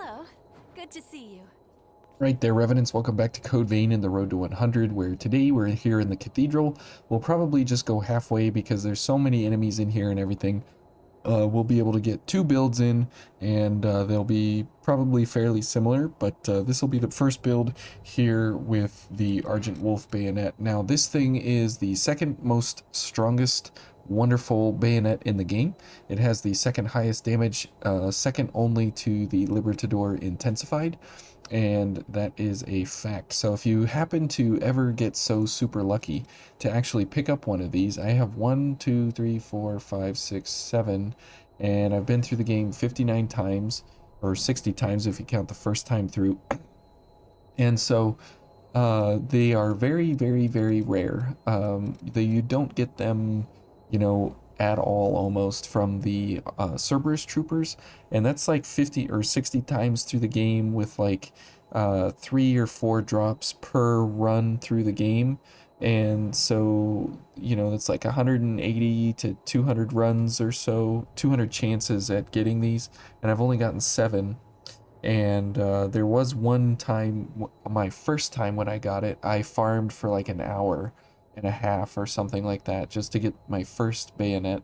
Hello. Good to see you. Right there, Revenants. Welcome back to Code Vein in the Road to 100, where today we're here in the Cathedral. We'll probably just go halfway because there's so many enemies in here and everything. We'll be able to get 2 builds in, and they'll be probably fairly similar, but this will be the first build here with the Argent Wolf Bayonet. Now, this thing is the second most strongest wonderful bayonet in the game. It has the second highest damage, second only to the Libertador Intensified, and that is a fact. So if you happen to ever get so super lucky to actually pick up one of these, I have 1, 2, 3, 4, 5, 6, 7, and I've been through the game 59 times, or 60 times if you count the first time through. And so they are very, very, very rare. You don't get them, at all almost from the Cerberus troopers, and that's like 50 or 60 times through the game with like 3 or 4 drops per run through the game. And so, that's like 180 to 200 runs or so, 200 chances at getting these, and I've only gotten 7. And there was one time, my first time when I got it, I farmed for like an hour and a half or something like that just to get my first bayonet.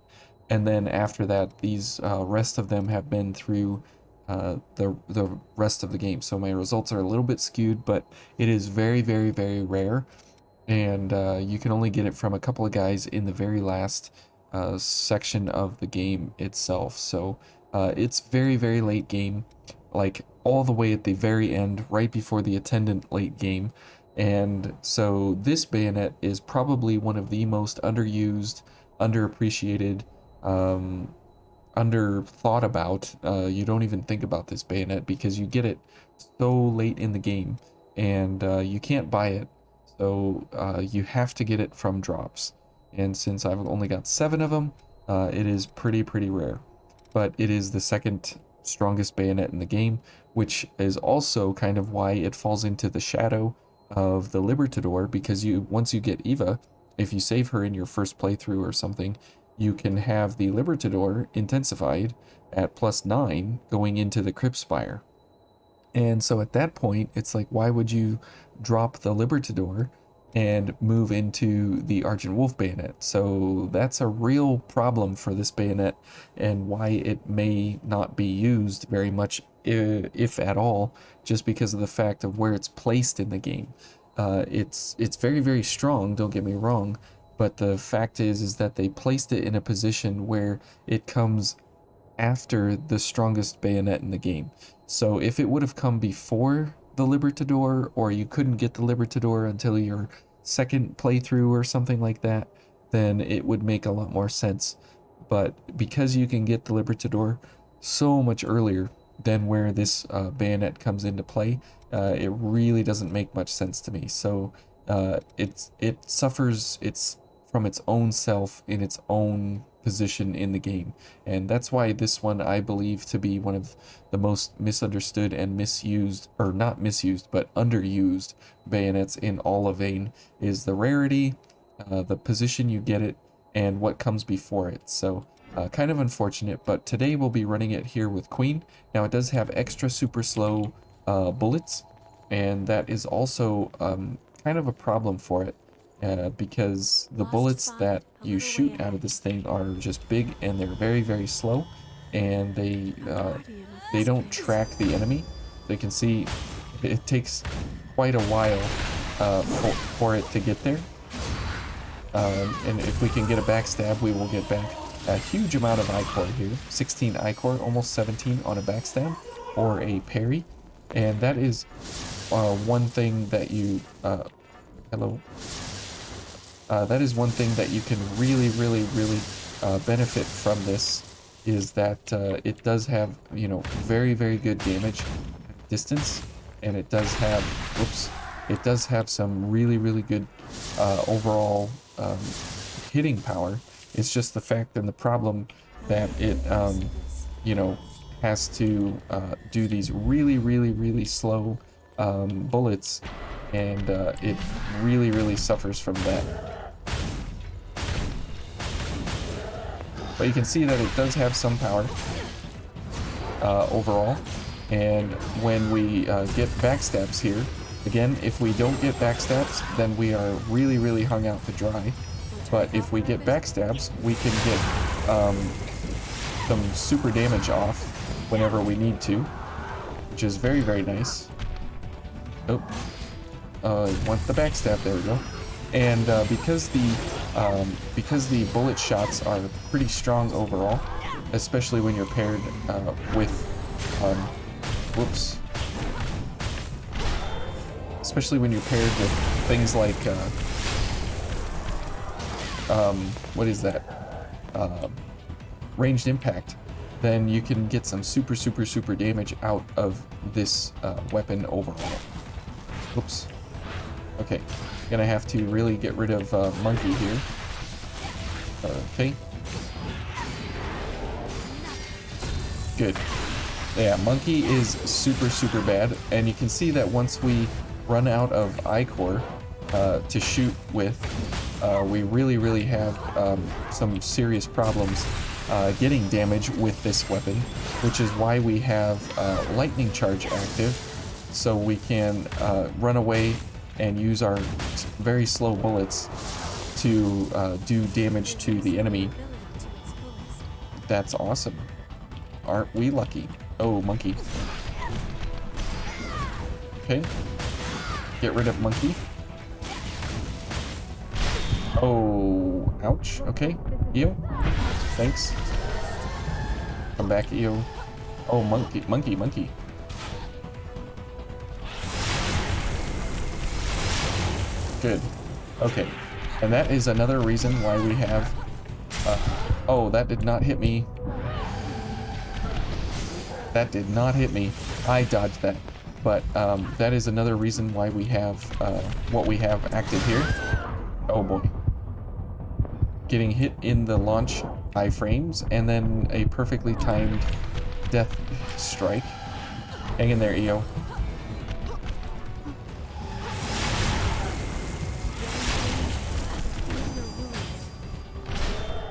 And then after that, these rest of them have been through the rest of the game. So my results are a little bit skewed, but it is very, very, very rare. And you can only get it from a couple of guys in the very last section of the game itself. So it's very, very late game, like all the way at the very end, right before the attendant late game. And so this bayonet is probably one of the most underused, underappreciated, under thought about. You don't even think about this bayonet because you get it so late in the game, and you can't buy it. So you have to get it from drops. And since I've only got 7 of them, it is pretty rare. But it is the second strongest bayonet in the game, which is also kind of why it falls into the shadow of the Libertador, because once you get Eva, if you save her in your first playthrough or something, you can have the Libertador intensified at +9 going into the Crypt Spire. And so at that point, it's like, why would you drop the Libertador and move into the Argent Wolf Bayonet? So that's a real problem for this bayonet, and why it may not be used very much, if at all, just because of the fact of where it's placed in the game. It's very, very strong, don't get me wrong, but the fact is that they placed it in a position where it comes after the strongest bayonet in the game. So if it would have come before the Libertador, or you couldn't get the Libertador until your second playthrough or something like that, then it would make a lot more sense. But because you can get the Libertador so much earlier than where this bayonet comes into play, it really doesn't make much sense to me. So it suffers from its own self in its own position in the game, and that's why this one I believe to be one of the most misunderstood and misused, or not misused but underused bayonets in all of Vayne, is the rarity, the position you get it, and what comes before it. So kind of unfortunate, but today we'll be running it here with Queen. Now it does have extra super slow bullets, and that is also kind of a problem for it. Because the bullets that you shoot out of this thing are just big, and they're very, very slow, and they don't track the enemy. So you can see it takes quite a while for it to get there. And if we can get a backstab, we will get back a huge amount of I-core here. 16 I-core, almost 17 on a backstab or a parry. And that is one thing that you... hello? That is one thing that you can really benefit from this, is that it does have, very, very good damage distance, and it does have, it does have some really good overall hitting power. It's just the fact and the problem that it, has to do these really slow bullets, and it really suffers from that. But you can see that it does have some power overall, And when we get backstabs here, again, if we don't get backstabs, then we are really, really hung out to dry. But if we get backstabs, we can get some super damage off whenever we need to, which is very, very nice. Oh, want the backstab, there we go. And because the bullet shots are pretty strong overall, especially when you're paired with whoops. Especially when you're paired with things like, what is that? Ranged impact. Then you can get some super, super, super damage out of this weapon overall. Whoops. Okay. Gonna have to really get rid of Monkey here. Okay. Good. Yeah, Monkey is super, super bad, and you can see that once we run out of Ichor to shoot with, we really, really have some serious problems getting damage with this weapon, which is why we have Lightning Charge active, so we can run away and use our very slow bullets to do damage to the enemy. That's awesome. Aren't we lucky? Oh, Monkey. Okay. Get rid of Monkey. Oh, ouch. Okay. Eo. Thanks. Come back, Eo. Oh, Monkey, Monkey, Monkey. Good. Okay. And that is another reason why we have... oh, that did not hit me. That did not hit me. I dodged that. But that is another reason why we have what we have active here. Oh boy. Getting hit in the launch iframes, and then a perfectly timed death strike. Hang in there, EO.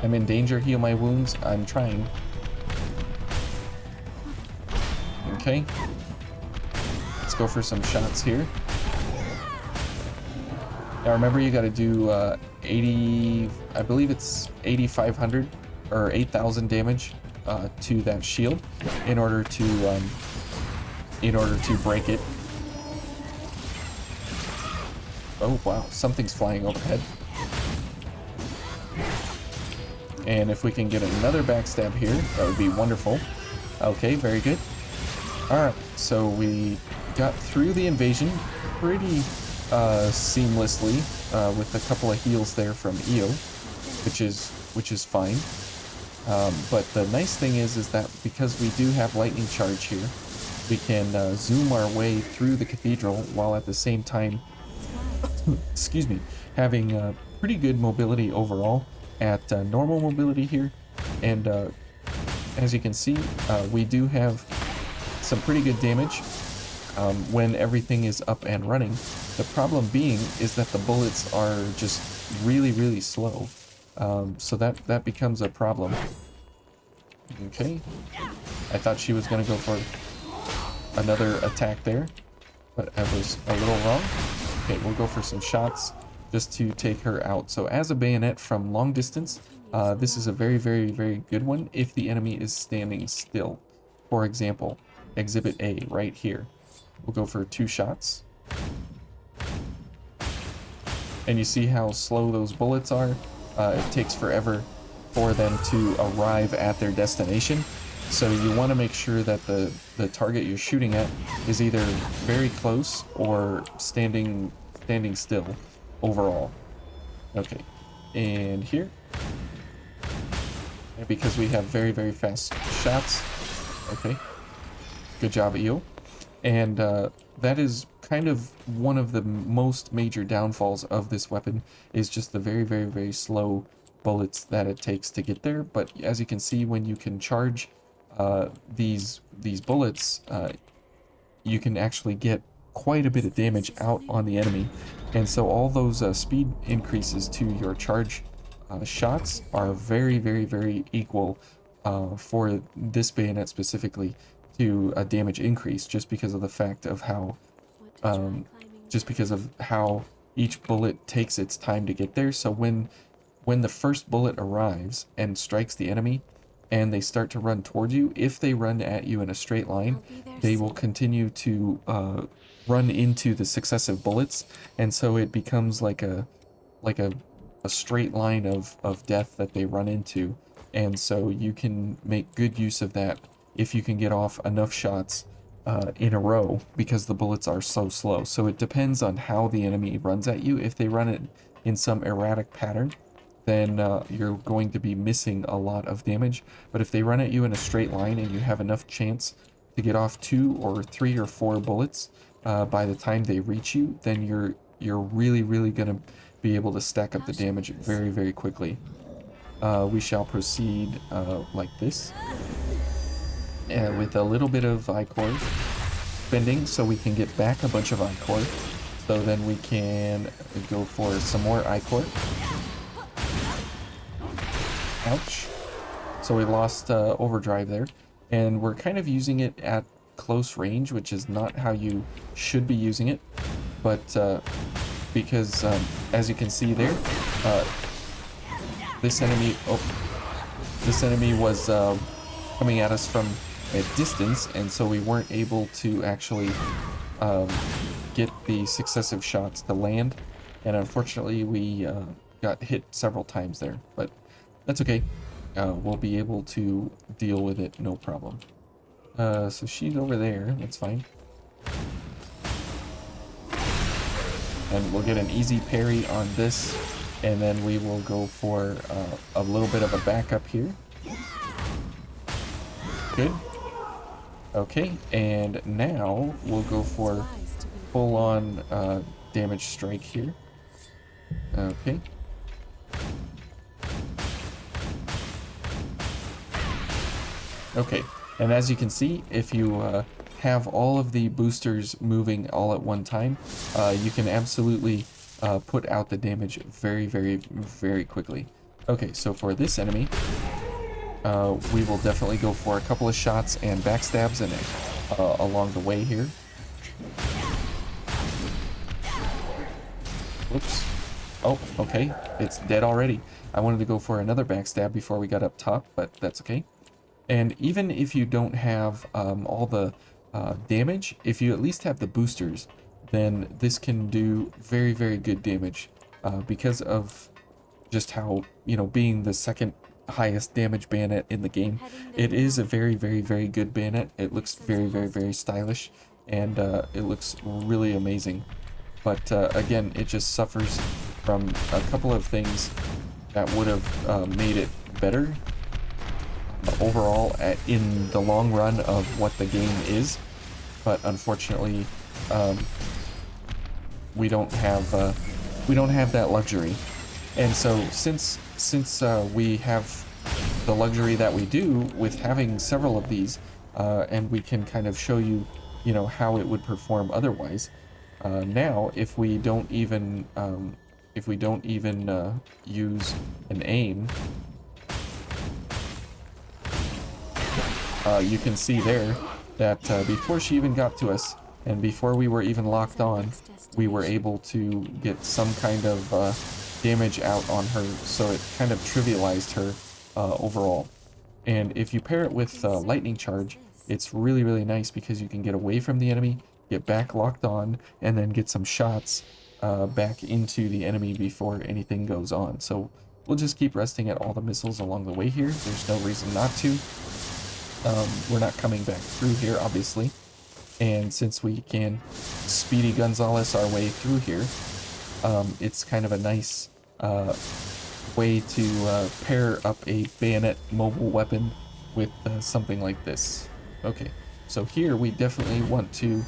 I'm in danger, heal my wounds. I'm trying. Okay. Let's go for some shots here. Now remember, you gotta do 80, I believe it's 8,500 or 8,000 damage to that shield in order to break it. Oh wow, something's flying overhead. And if we can get another backstab here, that would be wonderful. Okay, very good. Alright, so we got through the invasion pretty seamlessly with a couple of heals there from EO, which is fine. But the nice thing is that because we do have Lightning Charge here, we can zoom our way through the cathedral while at the same time, excuse me, having pretty good mobility overall at normal mobility here. And as you can see, we do have some pretty good damage when everything is up and running. The problem being is that the bullets are just really, really slow. So that becomes a problem. Okay. I thought she was going to go for another attack there, but I was a little wrong. Okay, we'll go for some shots just to take her out. So as a bayonet from long distance, this is a very, very, very good one if the enemy is standing still. For example, Exhibit A right here. We'll go for 2 shots. And you see how slow those bullets are? It takes forever for them to arrive at their destination. So you want to make sure that the target you're shooting at is either very close or standing still overall. Okay, and here, and because we have very, very fast shots. Okay, good job, EO. And that is kind of one of the most major downfalls of this weapon, is just the very, very, very slow bullets that it takes to get there. But as you can see, when you can charge these bullets, you can actually get quite a bit of damage out on the enemy. And so all those speed increases to your charge shots are very, very, very equal for this bayonet specifically to a damage increase just because of the fact of how Want to try um, climbing just down? because of how each bullet takes its time to get there. So when the first bullet arrives and strikes the enemy and they start to run towards you, if they run at you in a straight line, I'll be there they will soon. continue to run into the successive bullets, and so it becomes like a straight line of death that they run into. And so you can make good use of that if you can get off enough shots in a row, because the bullets are so slow. So it depends on how the enemy runs at you. If they run it in some erratic pattern, then you're going to be missing a lot of damage. But if they run at you in a straight line and you have enough chance to get off 2 or 3 or 4 bullets by the time they reach you, then you're really gonna be able to stack up How the shall we damage very, proceed? very quickly. We shall proceed like this, with a little bit of ichor spending so we can get back a bunch of ichor. So then we can go for some more ichor. Ouch. So we lost overdrive there. And we're kind of using it at close range, which is not how you should be using it. But because as you can see there, uh, this enemy, this enemy was coming at us from a distance, and so we weren't able to actually um, get the successive shots to land, and unfortunately we got hit several times there, but that's okay. We'll be able to deal with it, no problem. So she's over there, that's fine. And we'll get an easy parry on this, and then we will go for a little bit of a backup here. Good. Okay, and now we'll go It's for wise to be full-on damage strike here. Okay. Okay, and as you can see, if you have all of the boosters moving all at one time, you can absolutely put out the damage very quickly. Okay, so for this enemy, we will definitely go for a couple of shots and backstabs in it along the way here. Whoops. Oh, okay. It's dead already. I wanted to go for another backstab before we got up top, but that's okay. And even if you don't have all the damage, if you at least have the boosters, then this can do very good damage because of just how, you know, being the second highest damage bayonet in the game. heading there It is now. a very good bayonet. It looks sense a very hostile stylish, and it looks really amazing. But again, it just suffers from a couple of things that would have made it better overall in the long run of what the game is. But unfortunately, um, we don't have that luxury. And so since we have the luxury that we do with having several of these, and we can kind of show you, you know, how it would perform otherwise. Now, if we don't even use an aim, you can see there that before she even got to us, and before we were even locked on, we were able to get some kind of damage out on her, so it kind of trivialized her overall. And if you pair it with lightning charge, it's really nice because you can get away from the enemy, get back locked on, and then get some shots back into the enemy before anything goes on. So we'll just keep resting at all the missiles along the way here. There's no reason not to. We're not coming back through here, obviously. And since we can Speedy Gonzalez our way through here, it's kind of a nice way to pair up a bayonet mobile weapon with something like this. Okay, so here we definitely want to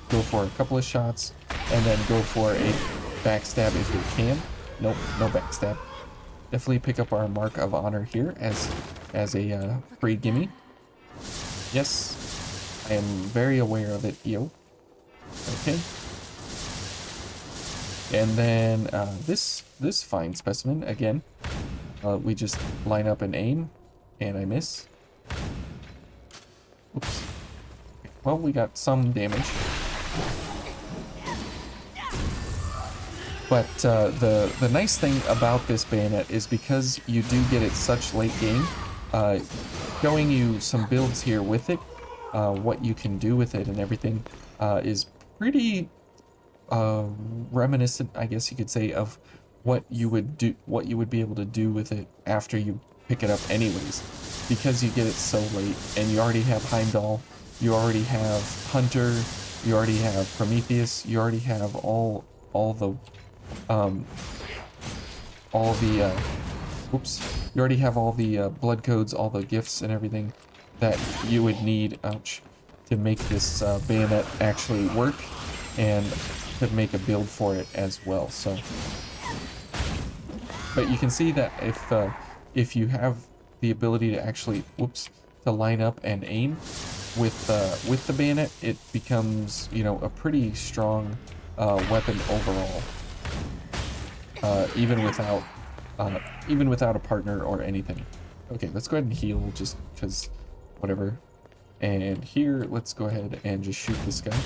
go for a couple of shots and then go for a backstab if we can. Nope, no backstab. Definitely pick up our mark of honor here as a free gimme. Yes, I am very aware of it, yo. Okay. And then this fine specimen again. We just line up and aim, and I miss. well, we got some damage. But the nice thing about this bayonet is because you do get it such late game, showing you some builds here with it, what you can do with it and everything, is pretty reminiscent, I guess you could say, of what you would be able to do with it after you pick it up anyways, because you get it so late and you already have Heimdall, you already have Hunter, you already have Prometheus, you already have all the you already have all the blood codes, all the gifts and everything that you would need, ouch, to make this bayonet actually work, and could make a build for it as well. So, but you can see that if you have the ability to actually, to line up and aim with the bayonet, it becomes, you know, a pretty strong weapon overall. Even without a partner or anything. Okay, let's go ahead and heal just because, whatever. And here, let's go ahead and just shoot this guy.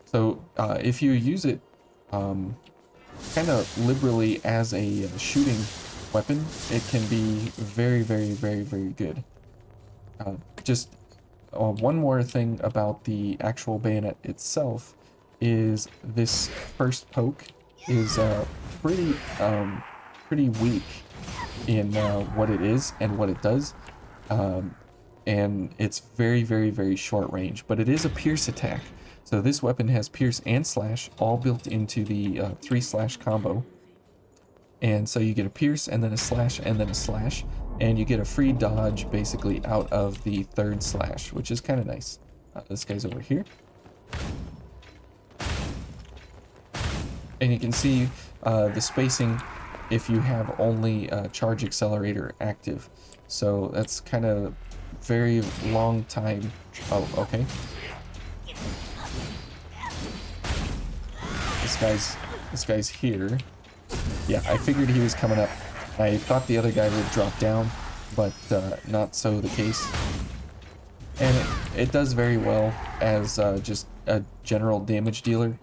So if you use it kind of liberally as a shooting weapon, it can be very, very, very, very good. Just one more thing about the actual bayonet itself is this first poke is pretty weak in what it is and what it does, and it's very, very, very short range, but it is a pierce attack. So this weapon has pierce and slash all built into the 3-slash combo, and so you get a pierce and then a slash and then a slash, and you get a free dodge basically out of the 3rd slash, which is kind of nice. This guy's over here. And you can see the spacing if you have only charge accelerator active. So that's kind of very long time. Oh, okay. This guy's here. Yeah, I figured he was coming up. I thought the other guy would drop down, but not so the case. And it does very well as just a general damage dealer.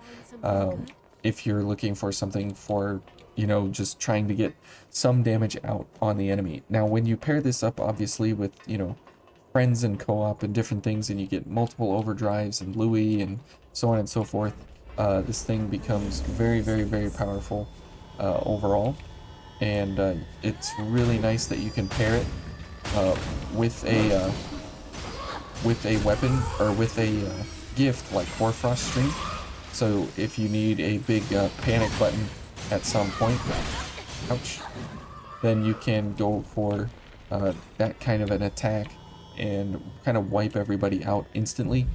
If you're looking for something for, you know, just trying to get some damage out on the enemy. Now, when you pair this up, obviously, with, you know, friends and co-op and different things, and you get multiple overdrives and Louis and so on and so forth, this thing becomes very, very, very powerful overall. And it's really nice that you can pair it with a weapon or with a gift like Hoarfrost Stream. So if you need a big panic button at some point, ouch, then you can go for that kind of an attack and kind of wipe everybody out instantly.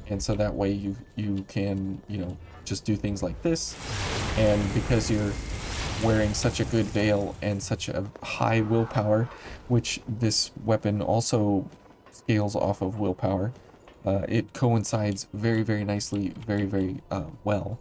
And so that way you can, you know, just do things like this. And because you're wearing such a good veil and such a high willpower, which this weapon also scales off of willpower, it coincides very, very nicely, very, very well.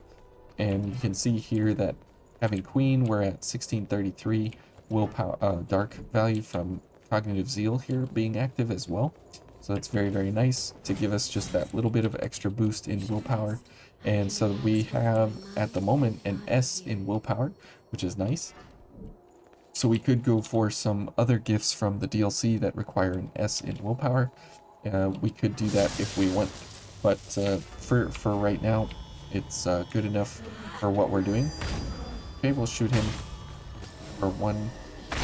And you can see here that having Queen, we're at 1633 willpower, dark value from Cognitive Zeal here being active as well. So that's very, very nice to give us just that little bit of extra boost in willpower. And so we have at the moment an S in willpower, which is nice. So we could go for some other gifts from the DLC that require an S in willpower. We could do that if we want, but for right now, it's good enough for what we're doing. Okay, we'll shoot him for one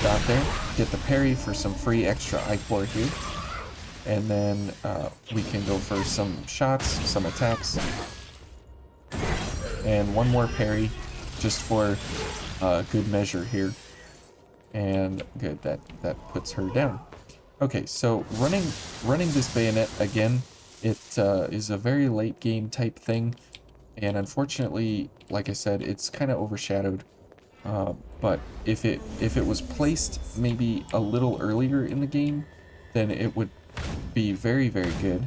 shot there. Get the parry for some free extra ichor here. And then we can go for some shots, some attacks. And one more parry just for good measure here. And good, that puts her down. Okay, so running this bayonet again, it is a very late game type thing, and unfortunately, like I said, it's kind of overshadowed. But if it was placed maybe a little earlier in the game, then it would be very, very good.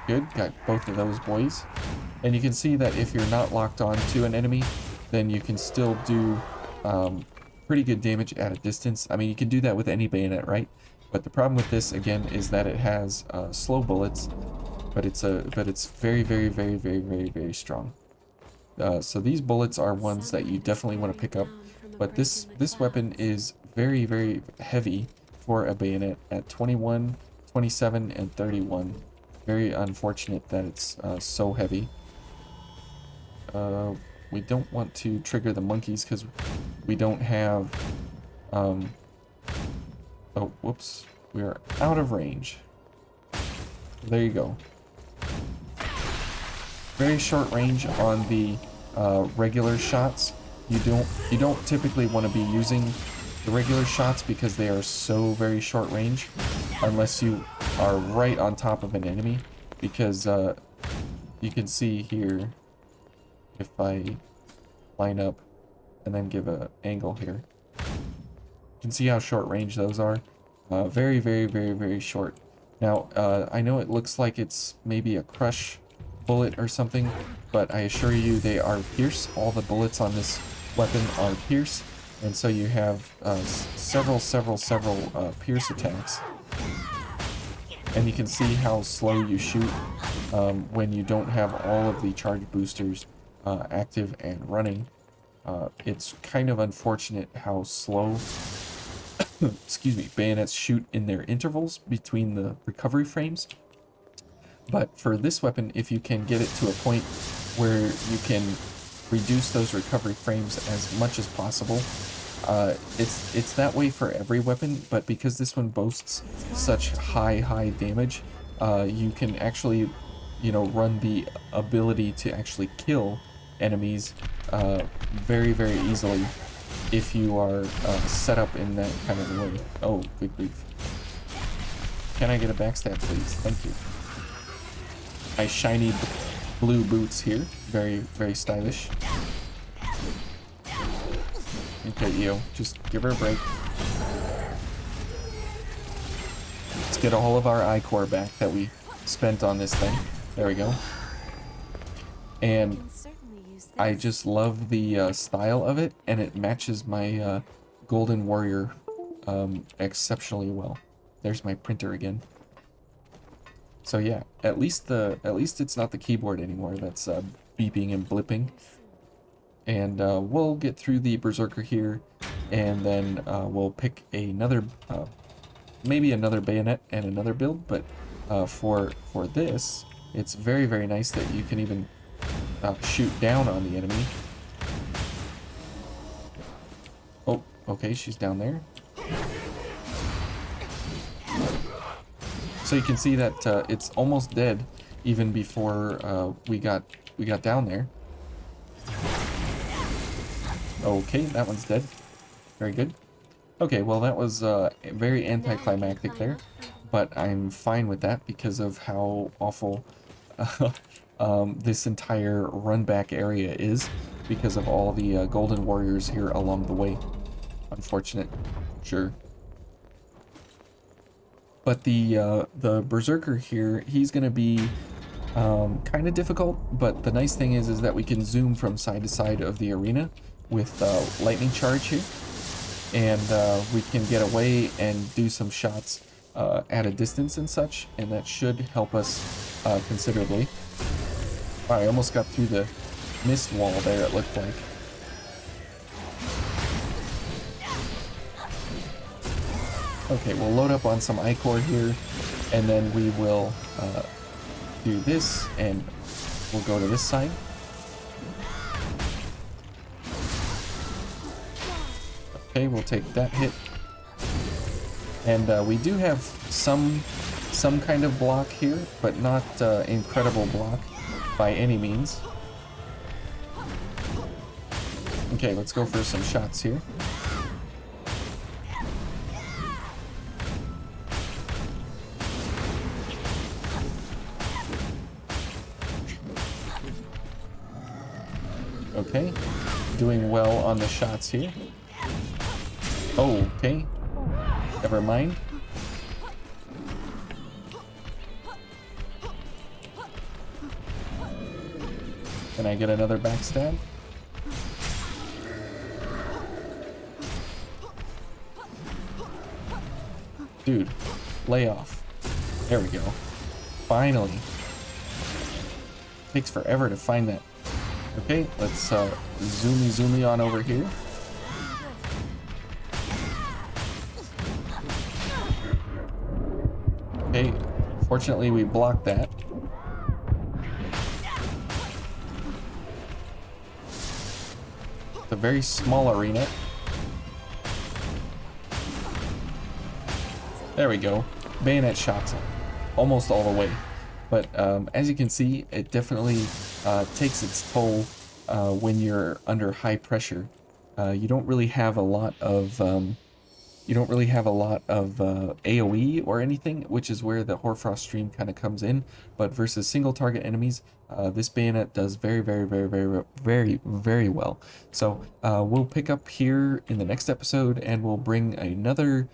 Good, got both of those boys, and you can see that if you're not locked on to an enemy, then you can still do pretty good damage at a distance. I mean, you can do that with any bayonet, right? But the problem with this again is that it has slow bullets, but it's very very very very very very strong. So these bullets are ones that you definitely want to pick up, but this weapon is very very heavy for a bayonet at 21, 27, and 31. Very unfortunate that it's so heavy. We don't want to trigger the monkeys because we don't have... oh, whoops. We are out of range. There you go. Very short range on the regular shots. You don't typically want to be using the regular shots because they are so very short range, unless you are right on top of an enemy, because you can see here, if I line up and then give an angle here, you can see how short range those are. Very very very very short. Now I know it looks like it's maybe a crush bullet or something, but I assure you they are pierce. All the bullets on this weapon are pierce, and so you have several pierce attacks. And you can see how slow you shoot when you don't have all of the charge boosters active and running. It's kind of unfortunate how slow excuse me, bayonets shoot in their intervals between the recovery frames. But for this weapon, if you can get it to a point where you can reduce those recovery frames as much as possible, it's that way for every weapon, but because this one boasts such high damage, you can actually, you know, run the ability to actually kill enemies very easily if you are set up in that kind of way. Oh, good grief. Can I get a backstab, please? Thank you. Nice shiny blue boots here. Very stylish. Okay, Io, just give her a break. Let's get all of our I-core back that we spent on this thing. There we go. And I just love the style of it, and it matches my Golden Warrior exceptionally well. There's my printer again. So yeah, at least it's not the keyboard anymore that's beeping and blipping. And we'll get through the Berserker here, and then we'll pick another, maybe another bayonet and another build. But for this, it's very nice that you can even shoot down on the enemy. Oh, okay, she's down there. So you can see that it's almost dead even before we got down there. Okay, that one's dead. Very good. Okay, well that was very anticlimactic there, but I'm fine with that because of how awful this entire run back area is, because of all the Golden Warriors here along the way. Unfortunate, sure. But the Berserker here, he's gonna be kind of difficult, but the nice thing is that we can zoom from side to side of the arena with lightning charge here, and we can get away and do some shots at a distance and such, and that should help us considerably. Wow, I almost got through the mist wall there, it looked like. Okay, we'll load up on some I-core here, and then we will do this, and we'll go to this side. Okay, we'll take that hit. And we do have some kind of block here, but not incredible block by any means. Okay, let's go for some shots here. Okay, doing well on the shots here. Oh, okay. Never mind. Can I get another backstab? Dude, lay off. There we go. Finally. Takes forever to find that. Okay, let's zoomy on over here. Okay, fortunately we blocked that. It's a very small arena. There we go. Bayonet shots him almost all the way. But as you can see, it definitely takes its toll when you're under high pressure. You don't really have a lot of AoE or anything, which is where the Hoarfrost stream kind of comes in. But versus single target enemies, this bayonet does very well. So we'll pick up here in the next episode, and we'll bring another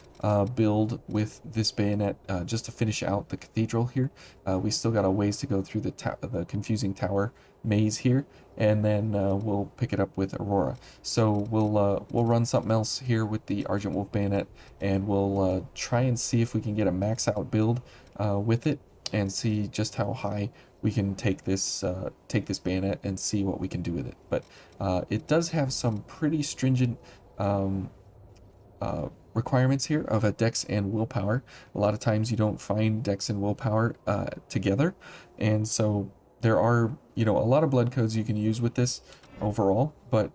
build with this bayonet just to finish out the cathedral here. We still got a ways to go through the confusing tower maze here, and then we'll pick it up with Aurora. So we'll run something else here with the Argent Wolf Bayonet, and we'll try and see if we can get a max out build with it, and see just how high we can take this bayonet and see what we can do with it. But it does have some pretty stringent requirements here of a dex and willpower. A lot of times you don't find dex and willpower together, and so there are, you know, a lot of blood codes you can use with this overall, but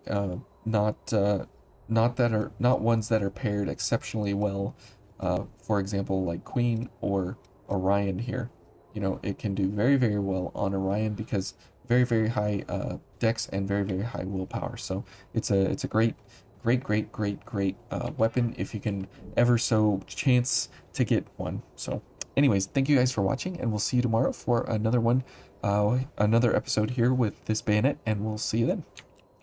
not ones that are paired exceptionally well. For example, like Queen or Orion here. You know, it can do very well on Orion because very high dex and very high willpower. So it's a great weapon if you can ever so chance to get one. So anyways, thank you guys for watching, and we'll see you tomorrow for another one, another episode here with this bayonet, and we'll see you then.